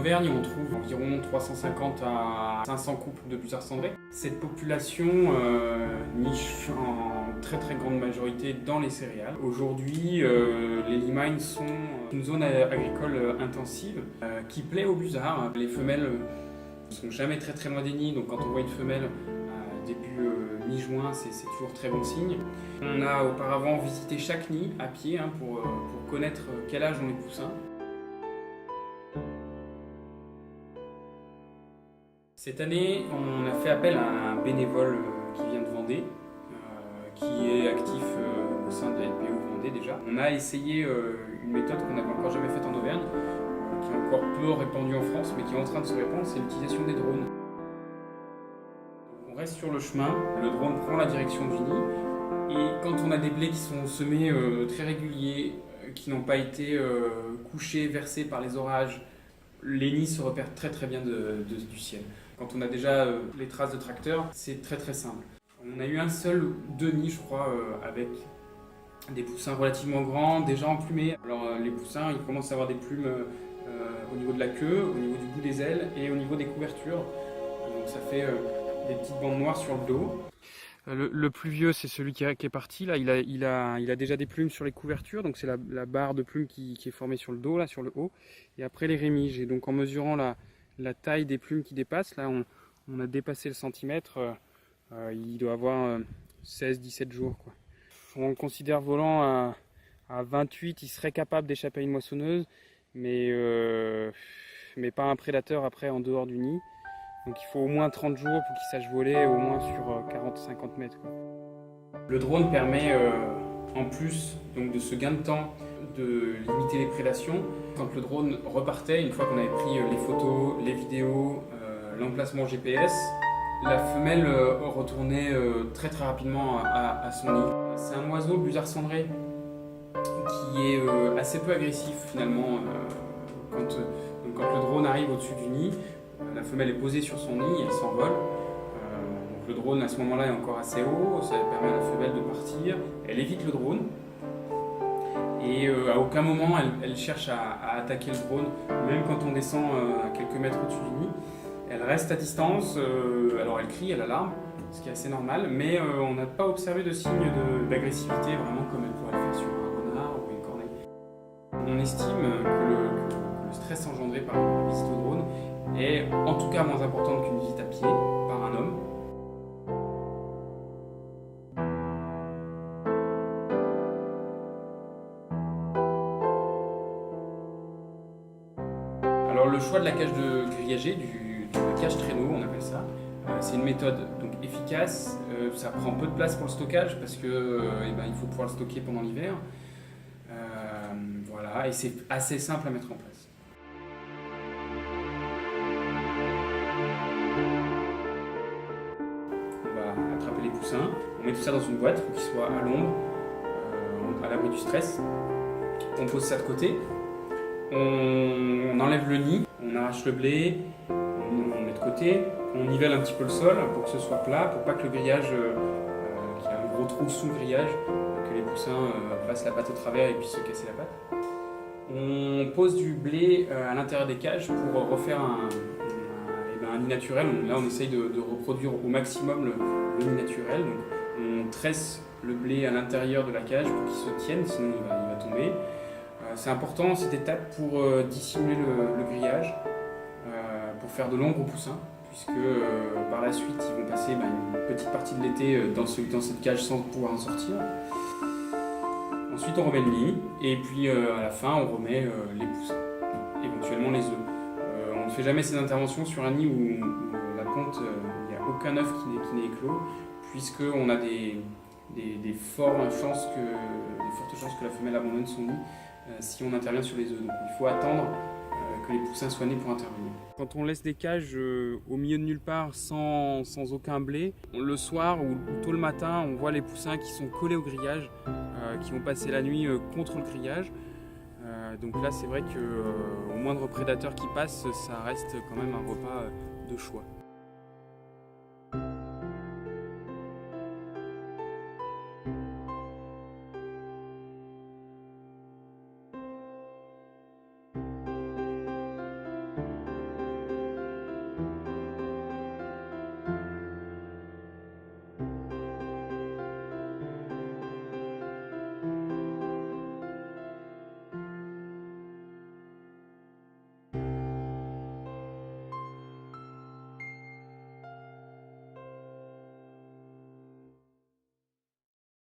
Auvergne, on trouve environ 350 à 500 couples de buzzards cendrés. Cette population niche en très grande majorité dans les céréales. Aujourd'hui, les Limines sont une zone agricole intensive qui plaît aux buzzards. Les femelles ne sont jamais très loin des nids, donc quand on voit une femelle début mi-juin, c'est toujours très bon signe. On a auparavant visité chaque nid à pied pour connaître quel âge ont les poussins. Cette année, on a fait appel à un bénévole qui vient de Vendée, qui est actif au sein de la LPO Vendée déjà. On a essayé une méthode qu'on n'avait encore jamais faite en Auvergne, qui est encore peu répandue en France, mais qui est en train de se répandre, c'est l'utilisation des drones. On reste sur le chemin, le drone prend la direction du nid, et quand on a des blés qui sont semés très réguliers, qui n'ont pas été couchés, versés par les orages, les nids se repèrent très bien du ciel. Quand on a déjà les traces de tracteurs, c'est très simple. On a eu un seul ou deux nids, je crois, avec des poussins relativement grands, déjà emplumés. Alors les poussins, ils commencent à avoir des plumes au niveau de la queue, au niveau du bout des ailes et au niveau des couvertures. Donc ça fait des petites bandes noires sur le dos. Le plus vieux, c'est celui qui est parti. Là, il a déjà des plumes sur les couvertures, donc c'est la barre de plumes qui est formée sur le dos, là, sur le haut. Et après les rémiges. Et donc en mesurant la taille des plumes qui dépassent, là, on a dépassé le centimètre. Il doit avoir 16-17 jours, quoi. On le considère volant à 28, il serait capable d'échapper à une moissonneuse, mais pas un prédateur après en dehors du nid. Donc il faut au moins 30 jours pour qu'il sache voler au moins sur 40-50 mètres. Quoi. Le drone permet, en plus donc, de ce gain de temps, de limiter les prédations. Quand le drone repartait, une fois qu'on avait pris les photos, les vidéos, l'emplacement GPS, la femelle retournait très rapidement à son nid. C'est un oiseau, le buzzard cendré, qui est assez peu agressif finalement. Quand le drone arrive au-dessus du nid, la femelle est posée sur son nid, elle s'envole. Donc le drone à ce moment-là est encore assez haut, ça permet à la femelle de partir. Elle évite le drone et à aucun moment elle cherche à attaquer le drone, même quand on descend à quelques mètres au-dessus du nid. Elle reste à distance, alors elle crie, elle alarme, ce qui est assez normal, mais on n'a pas observé de signes d'agressivité vraiment comme elle pourrait le faire sur un renard ou une corneille. On estime que le stress engendré par la visite au drone est en tout cas moins importante qu'une visite à pied par un homme. Alors le choix de la cage de grillagé, du cage traîneau on appelle ça, c'est une méthode donc efficace, ça prend peu de place pour le stockage parce que il faut pouvoir le stocker pendant l'hiver. Voilà, et c'est assez simple à mettre en place. Attraper les poussins, on met tout ça dans une boîte pour qu'ils soient à l'ombre, à l'abri du stress. On pose ça de côté, on enlève le nid, on arrache le blé, on met de côté, on nivelle un petit peu le sol pour que ce soit plat, pour pas que le grillage, qu'il y ait un gros trou sous le grillage, que les poussins passent la patte au travers et puissent se casser la patte. On pose du blé à l'intérieur des cages pour refaire un nid naturel. Là on essaye de reproduire au maximum le nid naturel. Donc, on tresse le blé à l'intérieur de la cage pour qu'il se tienne, sinon il va tomber. C'est important cette étape pour dissimuler le grillage, pour faire de l'ombre aux poussins, puisque par la suite ils vont passer une petite partie de l'été dans cette cage sans pouvoir en sortir. Ensuite on remet le nid et puis à la fin on remet les poussins, éventuellement les œufs. On ne fait jamais ces interventions sur un nid où la ponte, il n'y a aucun œuf qui n'est éclos, puisqu'on a des fortes chances que la femelle abandonne son nid si on intervient sur les œufs. Donc il faut attendre que les poussins soient nés pour intervenir. Quand on laisse des cages au milieu de nulle part sans aucun blé, le soir ou tôt le matin, on voit les poussins qui sont collés au grillage, qui vont passer la nuit contre le grillage. Donc là c'est vrai qu'au moindre prédateur qui passe, ça reste quand même un repas de choix.